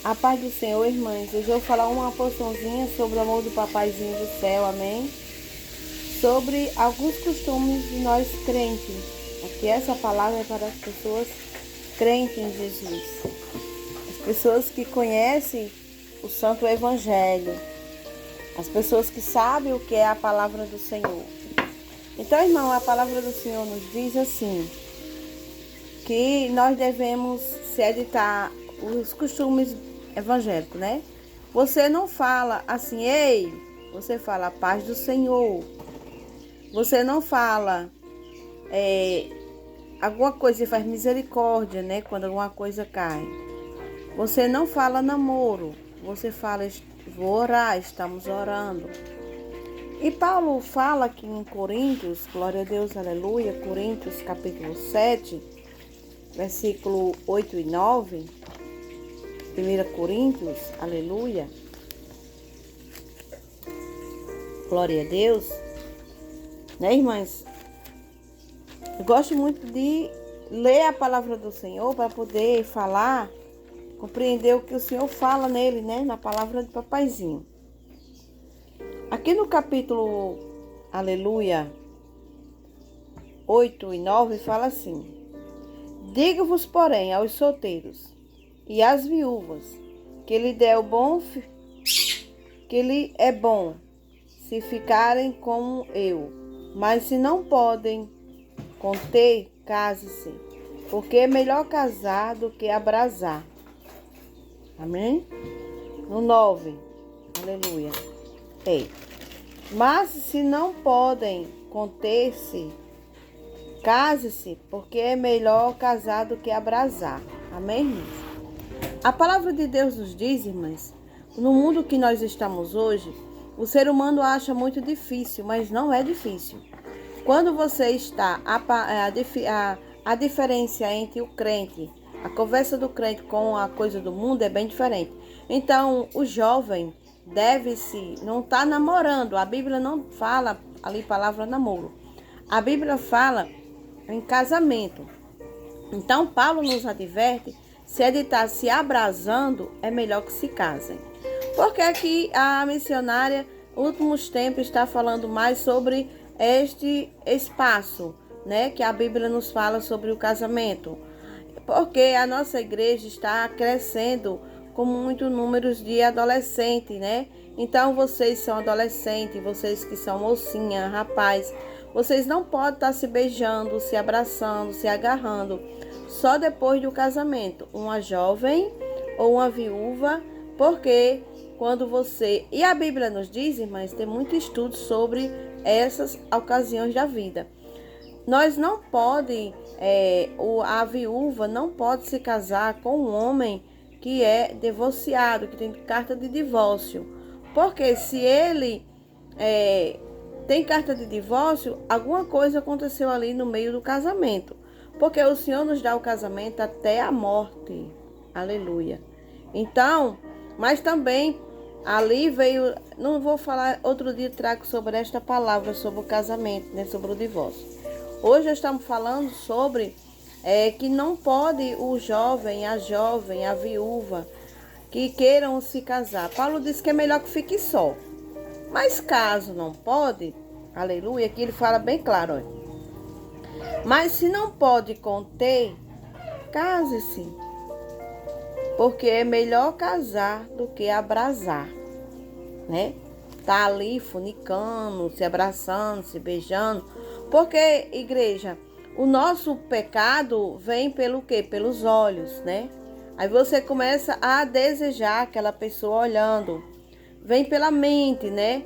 A paz do Senhor, irmãs. Hoje eu vou falar uma porçãozinha sobre o amor do papaizinho do céu, amém? Sobre alguns costumes de nós crentes. Aqui essa palavra é para as pessoas crentes em Jesus. As pessoas que conhecem o Santo Evangelho. As pessoas que sabem o que é a palavra do Senhor. Então, irmão, a palavra do Senhor nos diz assim, que nós devemos se editar os costumes evangélicos, né? Você não fala assim, ei, você fala a paz do Senhor. Você não fala alguma coisa, você faz misericórdia, né? Quando alguma coisa cai. Você não fala namoro, você fala, vou orar, estamos orando. E Paulo fala aqui em Coríntios, glória a Deus, aleluia, Coríntios capítulo 7, versículo 8 e 9, 1 Coríntios, aleluia, glória a Deus, né, irmãs? Eu gosto muito de ler a palavra do Senhor para poder falar, compreender o que o Senhor fala nele, né, na palavra do papaizinho. Aqui no capítulo, aleluia, 8 e 9, fala assim: digo-vos, porém, aos solteiros e às viúvas, que lhe é bom se ficarem como eu, mas se não podem conter, case-se, porque é melhor casar do que abrasar. Amém? No 9, aleluia. Mas se não podem conter-se, case-se, porque é melhor casar do que abrasar. Amém, irmãs? A palavra de Deus nos diz, irmãs, no mundo que nós estamos hoje, o ser humano acha muito difícil, mas não é difícil. Quando você está, a diferença entre o crente, a conversa do crente com a coisa do mundo é bem diferente. Então, o jovem não estar namorando. A Bíblia não fala ali palavra namoro. A Bíblia fala em casamento. Então, Paulo nos adverte, se ele está se abrasando, é melhor que se casem. Porque aqui a missionária, últimos tempos, está falando mais sobre este espaço, né? Que a Bíblia nos fala sobre o casamento. Porque a nossa igreja está crescendo com muitos números de adolescentes, né? Então, vocês são adolescentes, vocês que são mocinha, rapaz, vocês não podem estar se beijando, se abraçando, se agarrando, só depois do casamento. Uma jovem ou uma viúva, porque quando você... E a Bíblia nos diz, irmãs, tem muito estudo sobre essas ocasiões da vida. Nós não podemos, a viúva não pode se casar com um homem que é divorciado, que tem carta de divórcio. Porque se ele tem carta de divórcio, alguma coisa aconteceu ali no meio do casamento. Porque o Senhor nos dá o casamento até a morte. Aleluia. Então, mas também ali veio, não vou falar, outro dia trago sobre esta palavra, sobre o casamento, né, sobre o divórcio. Hoje nós estamos falando sobre que não pode o jovem, a viúva, que queiram se casar. Paulo diz que é melhor que fique só. Mas caso não pode, aleluia, aqui ele fala bem claro, olha. Mas se não pode conter, case-se, porque é melhor casar do que abrasar, né? Tá ali funicando, se abraçando, se beijando. Porque, igreja, o nosso pecado vem pelo quê? Pelos olhos, né? Aí você começa a desejar aquela pessoa olhando. Vem pela mente, né?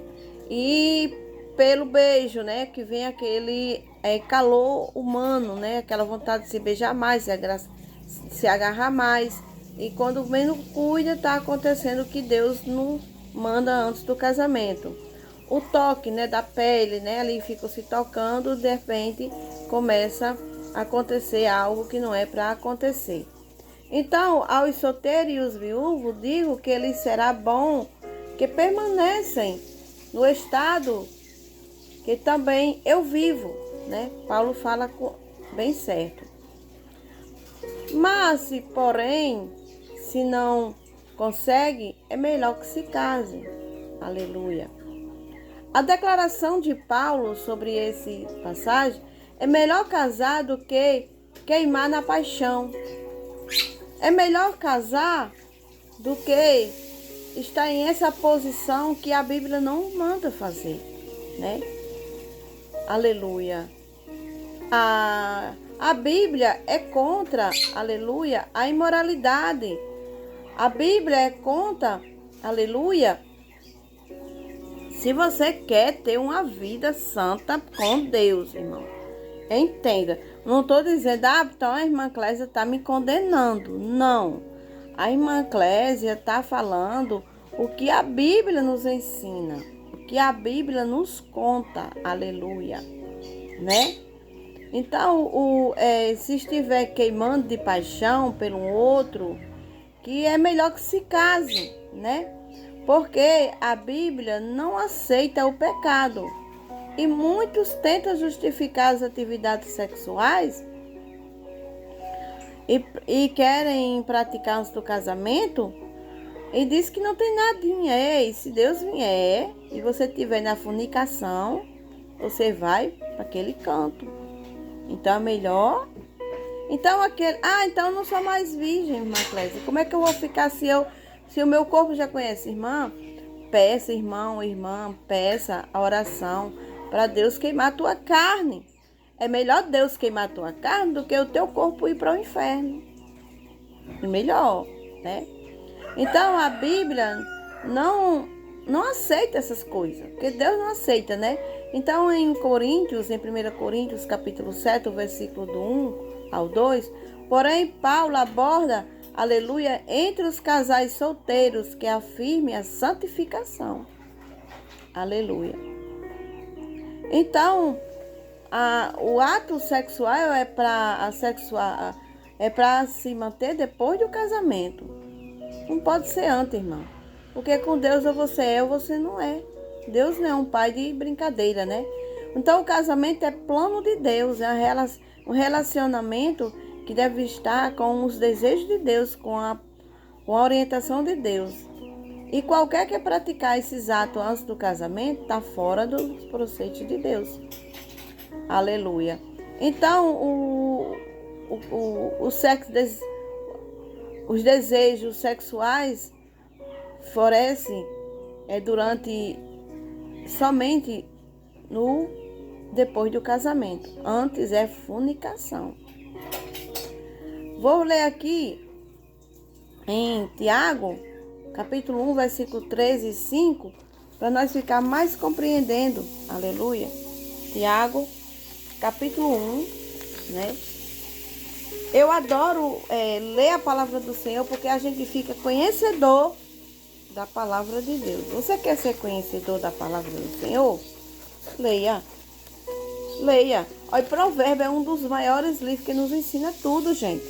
E pelo beijo, né? Que vem aquele calor humano, né? Aquela vontade de se beijar mais, se agarrar mais. E quando menos cuida, tá acontecendo o que Deus não manda antes do casamento. O toque, né, da pele, né, ali ficam se tocando, de repente começa a acontecer algo que não é para acontecer. Então, aos solteiros e os viúvos, digo que lhes será bom que permanecem no estado que também eu vivo, né? Paulo fala bem certo. Mas, porém, se não consegue, é melhor que se case. Aleluia. A declaração de Paulo sobre esse passagem é melhor casar do que queimar na paixão. É melhor casar do que estar em essa posição que a Bíblia não manda fazer, né? Aleluia. A Bíblia é contra, aleluia, a imoralidade. A Bíblia é contra, aleluia, se você quer ter uma vida santa com Deus, irmão. Entenda. Não estou dizendo, então a irmã Clésia está me condenando. Não. A irmã Clésia está falando o que a Bíblia nos ensina. O que a Bíblia nos conta. Aleluia. Né? Então, se estiver queimando de paixão pelo outro, que é melhor que se case, né? Porque a Bíblia não aceita o pecado. E muitos tentam justificar as atividades sexuais e querem praticar antes do casamento e diz que não tem nadinha. Ei, se Deus vier e você estiver na fornicação, você vai para aquele canto. Então é melhor. Então então eu não sou mais virgem, irmã Clésia. Como é que eu vou ficar se o meu corpo já conhece, irmã? Peça, irmão, irmã, peça a oração para Deus queimar a tua carne. É melhor Deus queimar a tua carne do que o teu corpo ir para o inferno. É melhor, né? Então a Bíblia não aceita essas coisas, porque Deus não aceita, né? Então em 1 Coríntios capítulo 7, o versículo do 1 ao 2, porém Paulo aborda, aleluia, entre os casais solteiros que afirme a santificação. Aleluia. Então, o ato sexual é para se manter depois do casamento. Não pode ser antes, irmão. Porque com Deus ou você é ou você não é. Deus não é um pai de brincadeira, né? Então, o casamento é plano de Deus, é um relacionamento que deve estar com os desejos de Deus, com a orientação de Deus. E qualquer que praticar esses atos antes do casamento está fora dos preceitos de Deus. Aleluia. Então, os desejos sexuais florescem somente depois do casamento. Antes é fornicação. Vou ler aqui em Tiago, capítulo 1, versículo 13 e 5, para nós ficar mais compreendendo. Aleluia. Tiago, capítulo 1, né? Eu adoro ler a palavra do Senhor, porque a gente fica conhecedor da palavra de Deus. Você quer ser conhecedor da palavra do Senhor? Leia. Leia. Olha, Provérbio é um dos maiores livros que nos ensina tudo, gente.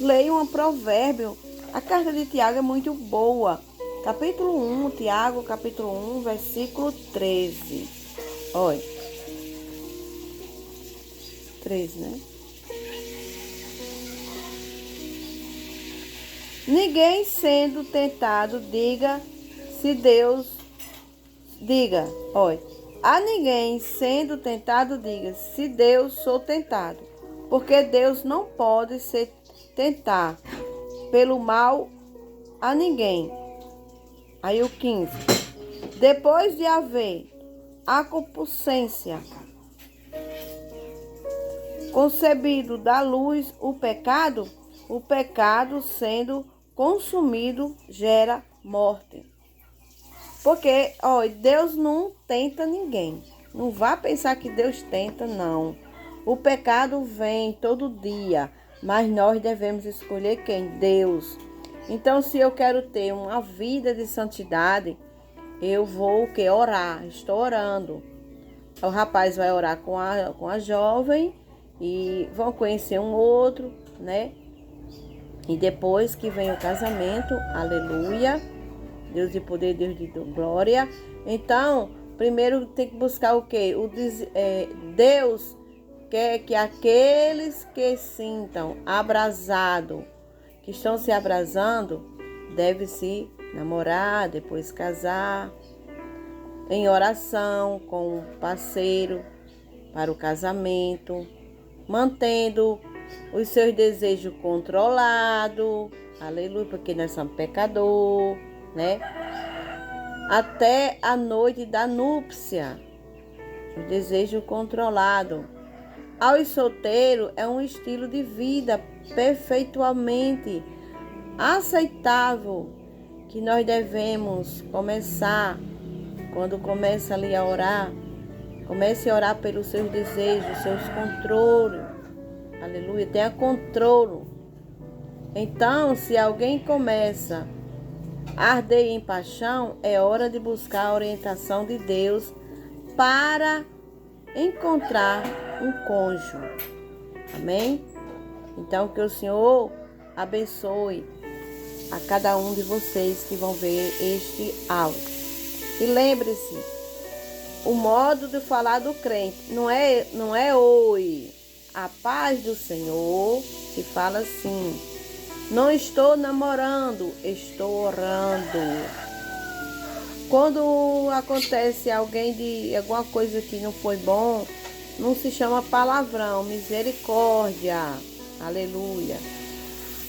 Leia um provérbio. A carta de Tiago é muito boa. Capítulo 1, Tiago, capítulo 1, versículo 13. Olha. 13, né? Ninguém sendo tentado, olha. A ninguém sendo tentado, diga, se Deus sou tentado. Porque Deus não pode ser tentar pelo mal a ninguém. Aí o 15. Depois de haver a concupiscência concebido da luz o pecado sendo consumido gera morte. Porque, Deus não tenta ninguém. Não vá pensar que Deus tenta, não. O pecado vem todo dia, mas nós devemos escolher quem? Deus. Então, se eu quero ter uma vida de santidade, eu vou orar. Estou orando. O rapaz vai orar com a jovem e vão conhecer um outro, né? E depois que vem o casamento, aleluia, Deus de poder, Deus de glória. Então, primeiro tem que buscar o quê? Deus quer que aqueles que sintam abrasado, que estão se abrasando, deve se namorar, depois casar, em oração com o parceiro para o casamento, mantendo os seus desejos controlados, aleluia, porque nós somos pecadores, né? Até a noite da núpcia, o desejo controlado. Aos solteiros é um estilo de vida perfeitamente aceitável que nós devemos começar, quando começa ali a orar, comece a orar pelos seus desejos, seus controles, aleluia, tenha controle. Então, se alguém começa a arder em paixão, é hora de buscar a orientação de Deus para encontrar um cônjuge. Amém? Então, que o Senhor abençoe a cada um de vocês que vão ver este áudio. E lembre-se, o modo de falar do crente não é oi, a paz do Senhor, se fala assim. Não estou namorando, estou orando. Quando acontece alguém de alguma coisa que não foi bom, não se chama palavrão, misericórdia, aleluia.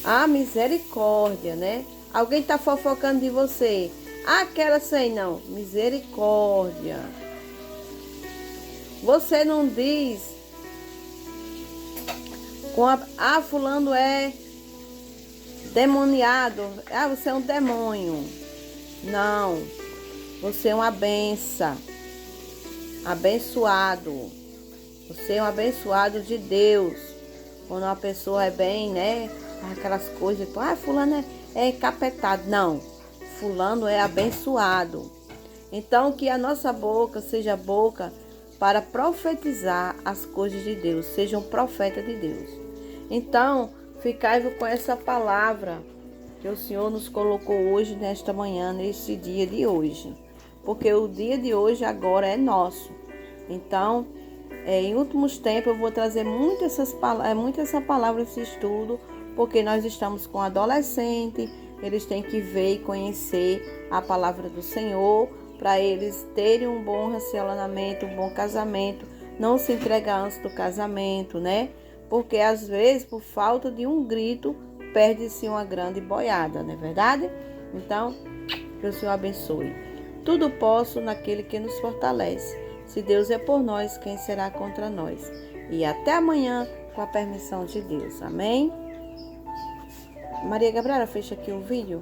Ah, misericórdia, né? Alguém está fofocando de você. Ah, aquela sei não, misericórdia. Você não diz, fulano é demoniado, você é um demônio. Não, você é uma benção, abençoado. Você é um abençoado de Deus. Quando uma pessoa é bem, né? Aquelas coisas, fulano é encapetado. Não, fulano é abençoado. Então, que a nossa boca seja boca para profetizar as coisas de Deus. Seja um profeta de Deus. Então, ficai com essa palavra que o Senhor nos colocou hoje, nesta manhã, neste dia de hoje. Porque o dia de hoje agora é nosso. Então, em últimos tempos eu vou trazer muito essa palavra, esse estudo, porque nós estamos com adolescentes, eles têm que ver e conhecer a palavra do Senhor, para eles terem um bom relacionamento, um bom casamento, não se entregar antes do casamento, né? Porque às vezes, por falta de um grito, perde-se uma grande boiada, não é verdade? Então, que o Senhor abençoe. Tudo posso naquele que nos fortalece. Se Deus é por nós, quem será contra nós? E até amanhã, com a permissão de Deus. Amém? Maria Gabriela, fecha aqui o vídeo.